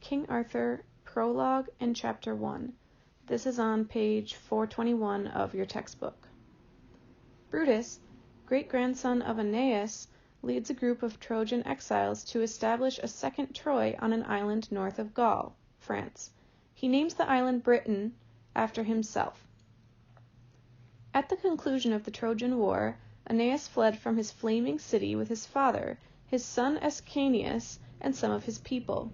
King Arthur, Prologue, and Chapter 1. This is on page 421 of your textbook. Brutus, great-grandson of Aeneas, leads a group of Trojan exiles to establish a second Troy on an island north of Gaul, France. He names the island Britain after himself. At the conclusion of the Trojan War, Aeneas fled from his flaming city with his father, his son Ascanius, and some of his people.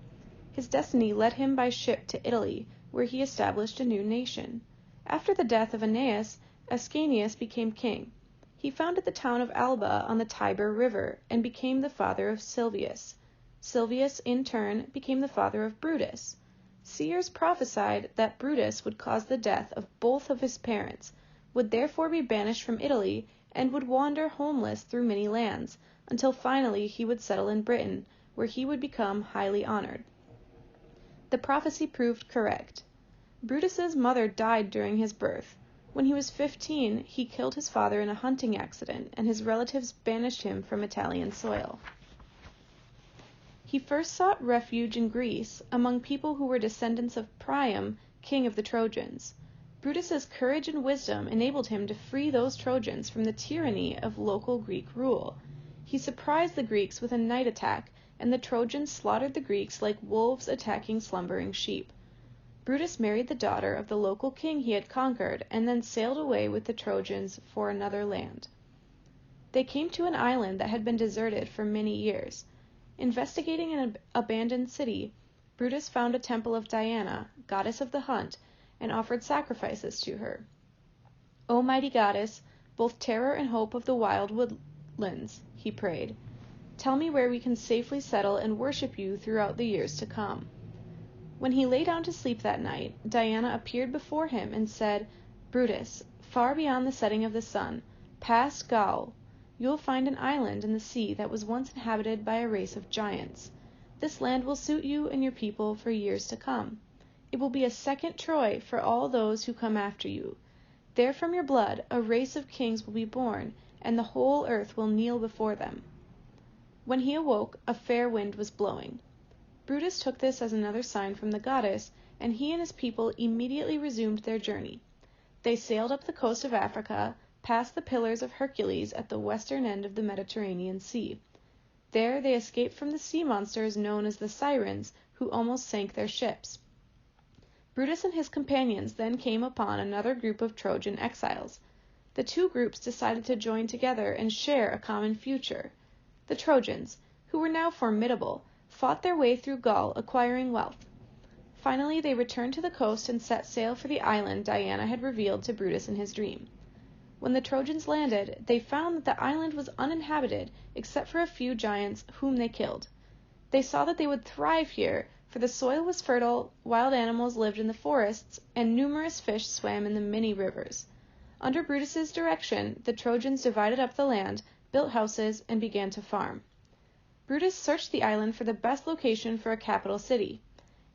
His destiny led him by ship to Italy, where he established a new nation. After the death of Aeneas, Ascanius became king. He founded the town of Alba on the Tiber River and became the father of Silvius. Silvius, in turn, became the father of Brutus. Seers prophesied that Brutus would cause the death of both of his parents, would therefore be banished from Italy, and would wander homeless through many lands, until finally he would settle in Britain, where he would become highly honored. The prophecy proved correct. Brutus's mother died during his birth. When he was 15, he killed his father in a hunting accident, and his relatives banished him from Italian soil. He first sought refuge in Greece, among people who were descendants of Priam, king of the Trojans. Brutus's courage and wisdom enabled him to free those Trojans from the tyranny of local Greek rule. He surprised the Greeks with a night attack, and the Trojans slaughtered the Greeks like wolves attacking slumbering sheep. Brutus married the daughter of the local king he had conquered, and then sailed away with the Trojans for another land. They came to an island that had been deserted for many years. Investigating an abandoned city, Brutus found a temple of Diana, goddess of the hunt, and offered sacrifices to her. "O mighty goddess, both terror and hope of the wild woodlands," he prayed, "tell me where we can safely settle and worship you throughout the years to come." When he lay down to sleep that night, Diana appeared before him and said, "Brutus, far beyond the setting of the sun, past Gaul, you will find an island in the sea that was once inhabited by a race of giants. This land will suit you and your people for years to come. It will be a second Troy for all those who come after you. There from your blood a race of kings will be born, and the whole earth will kneel before them." When he awoke, a fair wind was blowing. Brutus took this as another sign from the goddess, and he and his people immediately resumed their journey. They sailed up the coast of Africa, past the Pillars of Hercules at the western end of the Mediterranean Sea. There they escaped from the sea monsters known as the Sirens, who almost sank their ships. Brutus and his companions then came upon another group of Trojan exiles. The two groups decided to join together and share a common future. The Trojans, who were now formidable, fought their way through Gaul, acquiring wealth. Finally, they returned to the coast and set sail for the island Diana had revealed to Brutus in his dream. When the Trojans landed, they found that the island was uninhabited except for a few giants whom they killed. They saw that they would thrive here, for the soil was fertile, wild animals lived in the forests, and numerous fish swam in the many rivers. Under Brutus's direction, the Trojans divided up the land, built houses, and began to farm. Brutus searched the island for the best location for a capital city.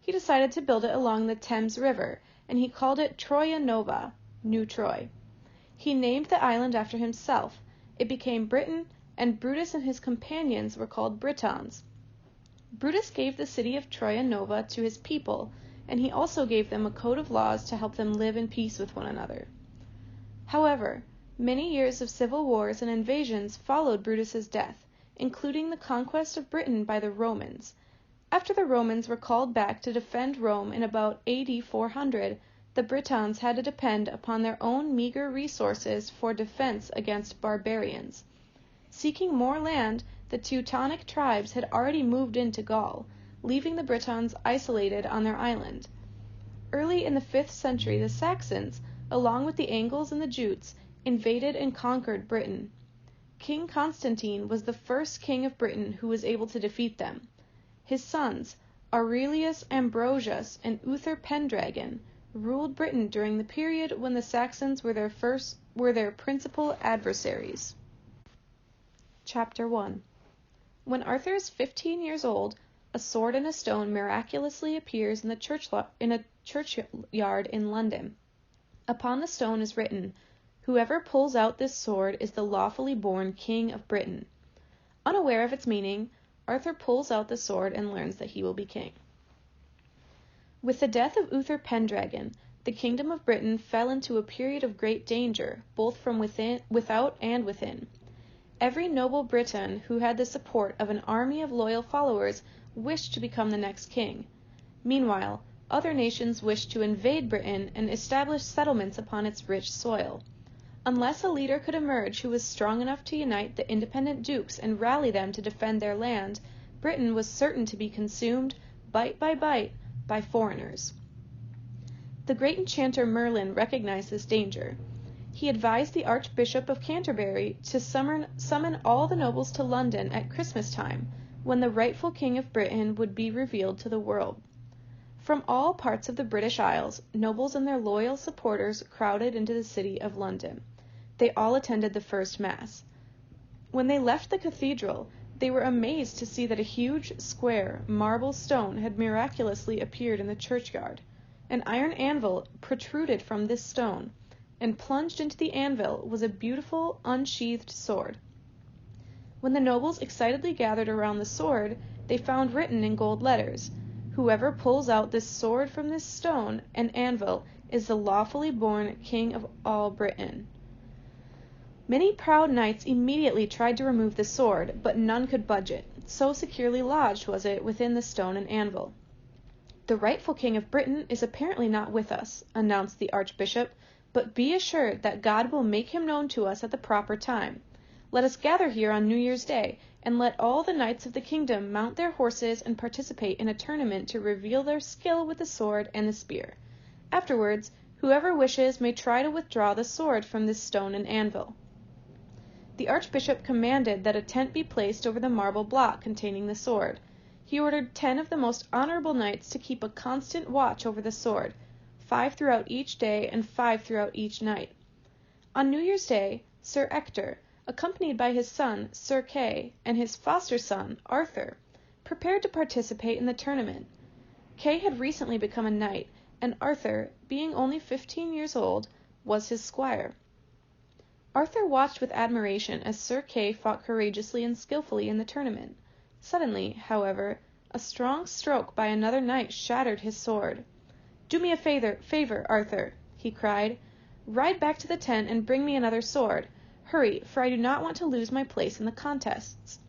He decided to build it along the Thames River, and he called it Troia Nova, New Troy. He named the island after himself. It became Britain, and Brutus and his companions were called Britons. Brutus gave the city of Troia Nova to his people, and he also gave them a code of laws to help them live in peace with one another. However, many years of civil wars and invasions followed Brutus's death, including the conquest of Britain by the Romans. After the Romans were called back to defend Rome in about AD 400, the Britons had to depend upon their own meager resources for defense against barbarians. Seeking more land, the Teutonic tribes had already moved into Gaul, leaving the Britons isolated on their island. Early in the 5th century, the Saxons, along with the Angles and the Jutes, invaded and conquered Britain. King Constantine was the first king of Britain who was able to defeat them. His sons, Aurelius Ambrosius and Uther Pendragon, ruled Britain during the period when the Saxons were their principal adversaries. Chapter 1. When Arthur is 15 years old, a sword and a stone miraculously appears in a churchyard in London. Upon the stone is written, "Whoever pulls out this sword is the lawfully born king of Britain." Unaware of its meaning, Arthur pulls out the sword and learns that he will be king. With the death of Uther Pendragon, the kingdom of Britain fell into a period of great danger, both from without and within. Every noble Briton who had the support of an army of loyal followers wished to become the next king. Meanwhile, other nations wished to invade Britain and establish settlements upon its rich soil. Unless a leader could emerge who was strong enough to unite the independent dukes and rally them to defend their land, Britain was certain to be consumed, bite, by foreigners. The great enchanter Merlin recognized this danger. He advised the Archbishop of Canterbury to summon all the nobles to London at Christmas time, when the rightful king of Britain would be revealed to the world. From all parts of the British Isles, nobles and their loyal supporters crowded into the city of London. They all attended the first Mass. When they left the cathedral, they were amazed to see that a huge, square, marble stone had miraculously appeared in the churchyard. An iron anvil protruded from this stone, and plunged into the anvil was a beautiful, unsheathed sword. When the nobles excitedly gathered around the sword, they found written in gold letters, "Whoever pulls out this sword from this stone and anvil is the lawfully born King of all Britain." Many proud knights immediately tried to remove the sword, but none could budge it, so securely lodged was it within the stone and anvil. "The rightful King of Britain is apparently not with us," announced the Archbishop, "but be assured that God will make him known to us at the proper time. Let us gather here on New Year's Day, and let all the knights of the kingdom mount their horses and participate in a tournament to reveal their skill with the sword and the spear. Afterwards, whoever wishes may try to withdraw the sword from this stone and anvil." The Archbishop commanded that a tent be placed over the marble block containing the sword. He ordered 10 of the most honorable knights to keep a constant watch over the sword, 5 throughout each day and 5 throughout each night. On New Year's Day, Sir Ector, accompanied by his son, Sir Kay, and his foster son, Arthur, prepared to participate in the tournament. Kay had recently become a knight, and Arthur, being only 15 years old, was his squire. Arthur watched with admiration as Sir Kay fought courageously and skillfully in the tournament. Suddenly, however, a strong stroke by another knight shattered his sword. "Do me a favor, Arthur," he cried. "Ride back to the tent and bring me another sword. Hurry, for I do not want to lose my place in the contests."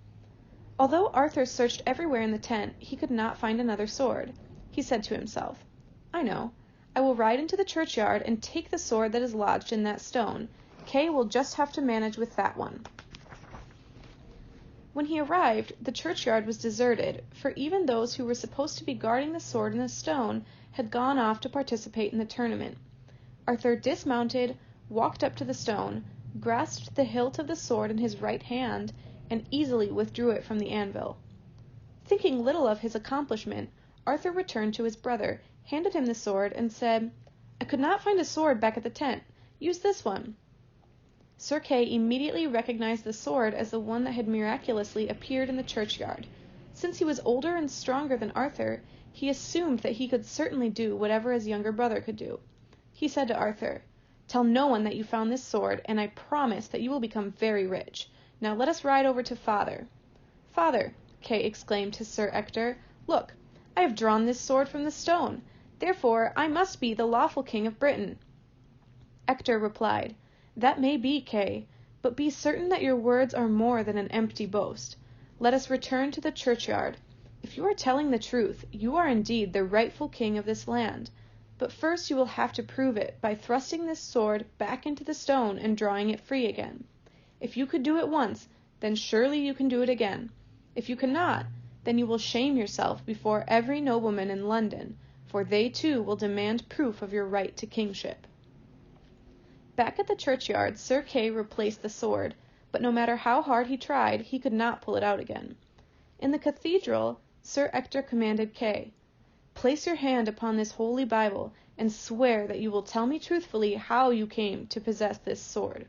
Although Arthur searched everywhere in the tent, he could not find another sword. He said to himself, "I know. I will ride into the churchyard and take the sword that is lodged in that stone. Kay will just have to manage with that one." When he arrived, the churchyard was deserted, for even those who were supposed to be guarding the sword and the stone had gone off to participate in the tournament. Arthur dismounted, walked up to the stone, grasped the hilt of the sword in his right hand, and easily withdrew it from the anvil. Thinking little of his accomplishment, Arthur returned to his brother, handed him the sword, and said, "I could not find a sword back at the tent. Use this one." Sir Kay immediately recognized the sword as the one that had miraculously appeared in the churchyard. Since he was older and stronger than Arthur, he assumed that he could certainly do whatever his younger brother could do. He said to Arthur, "Tell no one that you found this sword, and I promise that you will become very rich. Now let us ride over to Father." "Father," Kay exclaimed to Sir Ector, "look, I have drawn this sword from the stone. Therefore I must be the lawful King of Britain." Ector replied, "That may be, Kay, but be certain that your words are more than an empty boast. Let us return to the churchyard. If you are telling the truth, you are indeed the rightful king of this land. But first you will have to prove it by thrusting this sword back into the stone and drawing it free again. If you could do it once, then surely you can do it again. If you cannot, then you will shame yourself before every nobleman in London, for they too will demand proof of your right to kingship." Back at the churchyard, Sir Kay replaced the sword, but no matter how hard he tried, he could not pull it out again. In the cathedral, Sir Ector commanded Kay, "Place your hand upon this holy Bible, and swear that you will tell me truthfully how you came to possess this sword."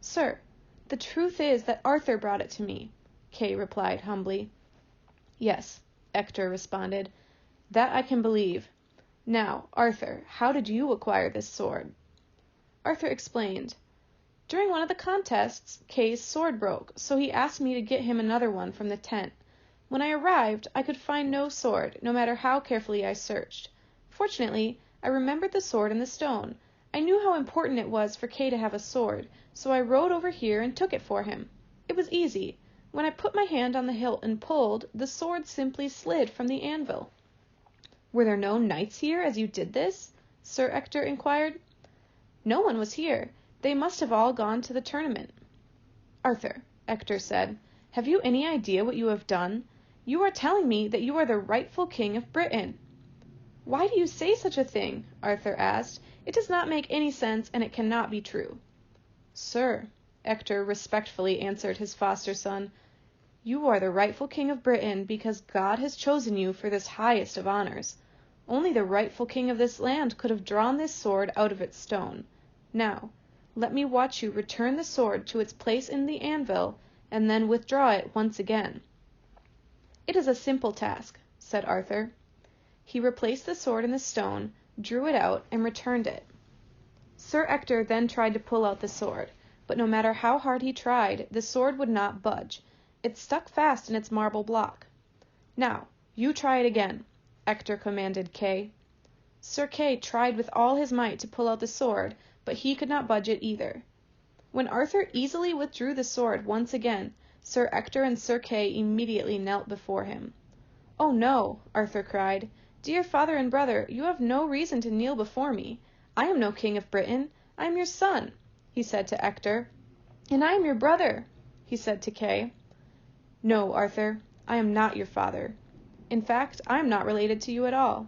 "Sir, the truth is that Arthur brought it to me," Kay replied humbly. "Yes," Ector responded, "that I can believe. Now, Arthur, how did you acquire this sword?" Arthur explained. "During one of the contests, Kay's sword broke, so he asked me to get him another one from the tent. When I arrived, I could find no sword, no matter how carefully I searched. Fortunately, I remembered the sword and the stone. I knew how important it was for Kay to have a sword, so I rode over here and took it for him. It was easy. When I put my hand on the hilt and pulled, the sword simply slid from the anvil." "Were there no knights here as you did this?" Sir Ector inquired. "No one was here. They must have all gone to the tournament." "Arthur," Ector said, "have you any idea what you have done? You are telling me that you are the rightful king of Britain." "Why do you say such a thing?" Arthur asked. "It does not make any sense, and it cannot be true." "Sir," Ector respectfully answered his foster son, "you are the rightful king of Britain because God has chosen you for this highest of honors. Only the rightful king of this land could have drawn this sword out of its stone. Now, let me watch you return the sword to its place in the anvil, and then withdraw it once again." "It is a simple task," said Arthur. He replaced the sword in the stone, drew it out, and returned it. Sir Ector then tried to pull out the sword, but no matter how hard he tried, the sword would not budge. It stuck fast in its marble block. "Now, you try it again," Ector commanded Kay. Sir Kay tried with all his might to pull out the sword, but he could not budge it either. When Arthur easily withdrew the sword once again, Sir Ector and Sir Kay immediately knelt before him. "Oh no," Arthur cried. "Dear father and brother, you have no reason to kneel before me. I am no king of Britain. I am your son," he said to Ector. "And I am your brother," he said to Kay. "No, Arthur, I am not your father. In fact, I am not related to you at all.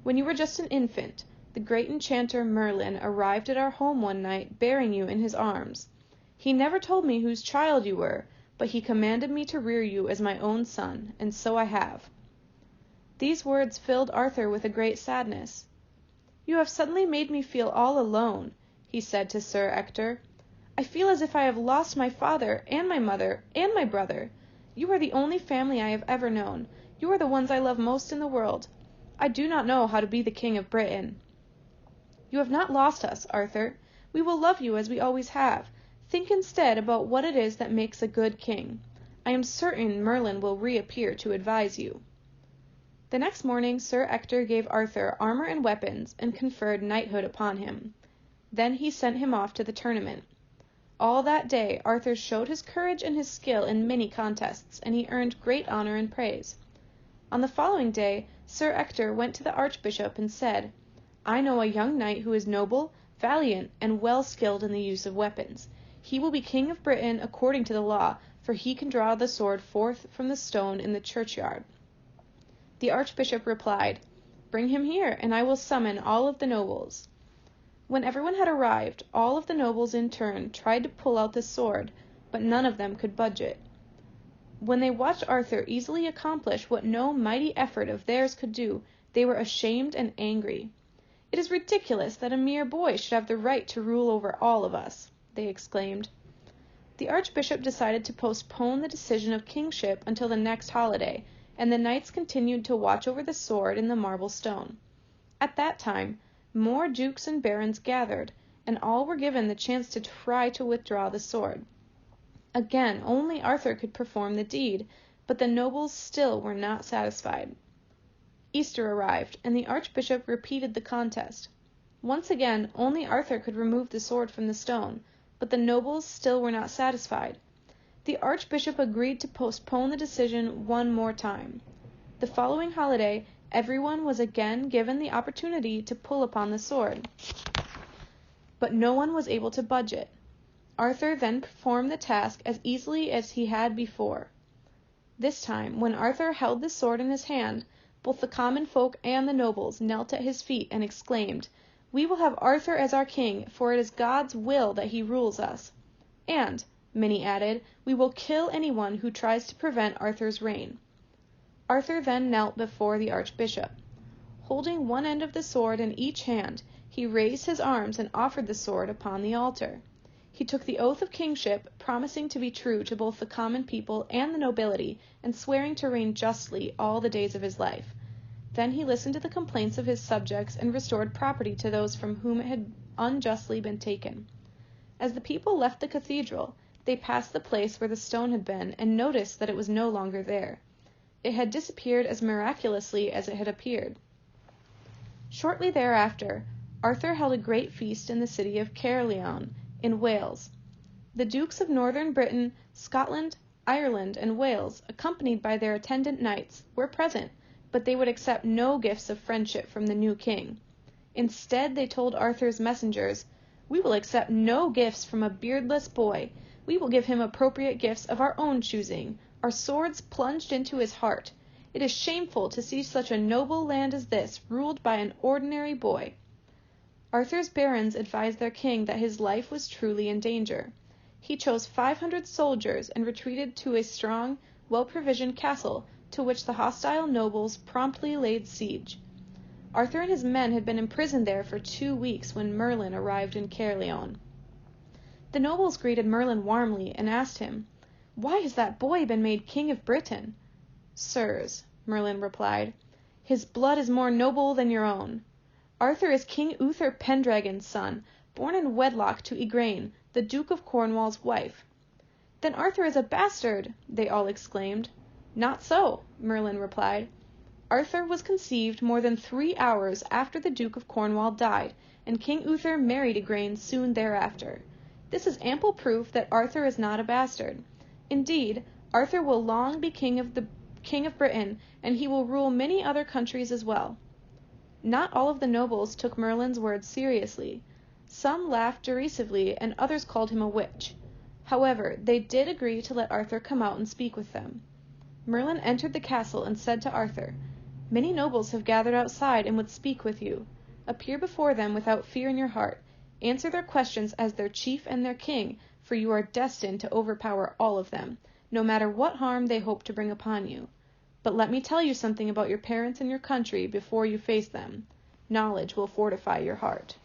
When you were just an infant, the great enchanter Merlin arrived at our home one night bearing you in his arms. He never told me whose child you were, but he commanded me to rear you as my own son, and so I have." These words filled Arthur with a great sadness. "You have suddenly made me feel all alone," he said to Sir Ector. "I feel as if I have lost my father and my mother and my brother. You are the only family I have ever known. You are the ones I love most in the world. I do not know how to be the king of Britain." "You have not lost us, Arthur. We will love you as we always have. Think instead about what it is that makes a good king. I am certain Merlin will reappear to advise you." The next morning Sir Ector gave Arthur armor and weapons, and conferred knighthood upon him. Then he sent him off to the tournament. All that day Arthur showed his courage and his skill in many contests, and he earned great honor and praise. On the following day Sir Ector went to the archbishop and said, "I know a young knight who is noble, valiant, and well skilled in the use of weapons. He will be king of Britain according to the law, for he can draw the sword forth from the stone in the churchyard." The archbishop replied, "Bring him here, and I will summon all of the nobles." When everyone had arrived, all of the nobles in turn tried to pull out the sword, but none of them could budge it. When they watched Arthur easily accomplish what no mighty effort of theirs could do, they were ashamed and angry. "It is ridiculous that a mere boy should have the right to rule over all of us," they exclaimed. The archbishop decided to postpone the decision of kingship until the next holiday, and the knights continued to watch over the sword in the marble stone. At that time, more dukes and barons gathered, and all were given the chance to try to withdraw the sword. Again, only Arthur could perform the deed, but the nobles still were not satisfied. Easter arrived, and the archbishop repeated the contest. Once again, only Arthur could remove the sword from the stone, but the nobles still were not satisfied. The archbishop agreed to postpone the decision one more time. The following holiday, everyone was again given the opportunity to pull upon the sword, but no one was able to budge it. Arthur then performed the task as easily as he had before. This time, when Arthur held the sword in his hand, both the common folk and the nobles knelt at his feet and exclaimed, "We will have Arthur as our king, for it is God's will that he rules us." And, many added, "We will kill anyone who tries to prevent Arthur's reign." Arthur then knelt before the archbishop. Holding one end of the sword in each hand, he raised his arms and offered the sword upon the altar. He took the oath of kingship, promising to be true to both the common people and the nobility, and swearing to reign justly all the days of his life. Then he listened to the complaints of his subjects and restored property to those from whom it had unjustly been taken. As the people left the cathedral, they passed the place where the stone had been and noticed that it was no longer there. It had disappeared as miraculously as it had appeared. Shortly thereafter, Arthur held a great feast in the city of Caerleon, in Wales. The dukes of northern Britain, Scotland, Ireland, and Wales, accompanied by their attendant knights, were present, but they would accept no gifts of friendship from the new king. Instead, they told Arthur's messengers, "We will accept no gifts from a beardless boy. We will give him appropriate gifts of our own choosing, our swords plunged into his heart. It is shameful to see such a noble land as this ruled by an ordinary boy." Arthur's barons advised their king that his life was truly in danger. He chose 500 soldiers and retreated to a strong, well-provisioned castle to which the hostile nobles promptly laid siege. Arthur and his men had been imprisoned there for 2 weeks when Merlin arrived in Caerleon. The nobles greeted Merlin warmly and asked him, "Why has that boy been made king of Britain?" "Sirs," Merlin replied, "his blood is more noble than your own. Arthur is King Uther Pendragon's son, born in wedlock to Igraine, the Duke of Cornwall's wife." "Then Arthur is a bastard!" they all exclaimed. "Not so," Merlin replied. "Arthur was conceived more than 3 hours after the Duke of Cornwall died, and King Uther married Igraine soon thereafter. This is ample proof that Arthur is not a bastard. Indeed, Arthur will long be king of Britain, and he will rule many other countries as well." Not all of the nobles took Merlin's words seriously. Some laughed derisively, and others called him a witch. However, they did agree to let Arthur come out and speak with them. Merlin entered the castle and said to Arthur, "Many nobles have gathered outside and would speak with you. Appear before them without fear in your heart. Answer their questions as their chief and their king, for you are destined to overpower all of them, no matter what harm they hope to bring upon you. But let me tell you something about your parents and your country before you face them. Knowledge will fortify your heart."